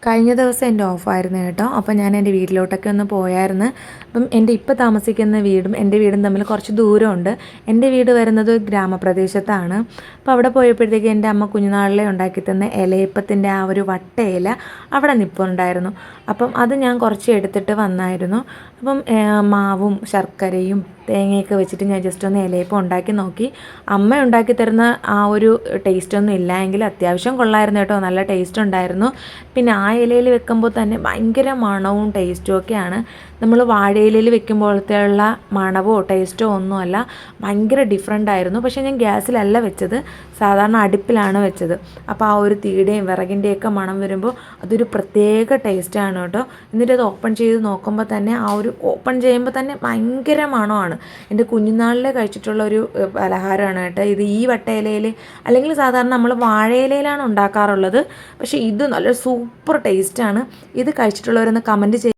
കഴിഞ്ഞ ദിവസം എൻ്റെ ഓഫായിരുന്നു കേട്ടോ. അപ്പോൾ ഞാൻ എൻ്റെ വീട്ടിലോട്ടൊക്കെ ഒന്ന് പോയായിരുന്നു. അപ്പം എൻ്റെ ഇപ്പോൾ താമസിക്കുന്ന വീടും എൻ്റെ വീടും തമ്മിൽ കുറച്ച് ദൂരമുണ്ട്. എൻ്റെ വീട് വരുന്നത് ഗ്രാമപ്രദേശത്താണ്. അപ്പോൾ അവിടെ പോയപ്പോഴത്തേക്ക് എൻ്റെ അമ്മ കുഞ്ഞുനാളിലെ ഉണ്ടാക്കി തന്ന ഇലയപ്പത്തിൻ്റെ ആ ഒരു വട്ട ഇല അവിടെ നിൽപ്പുണ്ടായിരുന്നു. അപ്പം അത് ഞാൻ കുറച്ച് എടുത്തിട്ട് വന്നായിരുന്നു. അപ്പം മാവും ശർക്കരയും തേങ്ങയൊക്കെ വെച്ചിട്ട് ഞാൻ ജസ്റ്റ് ഒന്ന് ഇലയപ്പം ഉണ്ടാക്കി നോക്കി. അമ്മ ഉണ്ടാക്കി തരുന്ന ആ ഒരു ടേസ്റ്റൊന്നും ഇല്ല എങ്കിൽ അത്യാവശ്യം കൊള്ളായിരുന്നു കേട്ടോ, നല്ല ടേസ്റ്റ് ഉണ്ടായിരുന്നു. പിന്നെ ആ ഇലയിൽ വെക്കുമ്പോൾ തന്നെ ഭയങ്കര മണവും ടേസ്റ്റും ഒക്കെയാണ്. നമ്മൾ വാഴയിലയിൽ വെക്കുമ്പോഴത്തെ ഉള്ള മണവോ ടേസ്റ്റോ ഒന്നുമല്ല, ഭയങ്കര ഡിഫറെൻ്റ് ആയിരുന്നു. പക്ഷേ ഞാൻ ഗ്യാസിലല്ല വെച്ചത്, സാധാരണ അടുപ്പിലാണ് വെച്ചത്. അപ്പോൾ ആ ഒരു തീയുടെയും വിറകിൻ്റെയൊക്കെ മണം വരുമ്പോൾ അതൊരു പ്രത്യേക ടേസ്റ്റാണ് കേട്ടോ. എന്നിട്ട് അത് ഓപ്പൺ ചെയ്ത് നോക്കുമ്പോൾ തന്നെ ആ ഒരു ഓപ്പൺ ചെയ്യുമ്പോൾ തന്നെ ഭയങ്കര മണമാണ്. എൻ്റെ കുഞ്ഞുനാളിൽ കഴിച്ചിട്ടുള്ള ഒരു പലഹാരമാണ് കേട്ടോ ഇത്. ഈ വട്ടയിലയിൽ അല്ലെങ്കിൽ സാധാരണ നമ്മൾ വാഴയിലയിലാണ് ഉണ്ടാക്കാറുള്ളത്, പക്ഷേ ഇത് നല്ല സൂപ്പർ ടേസ്റ്റാണ്. ഇത് കഴിച്ചിട്ടുള്ളവരൊന്ന് കമൻറ്റ്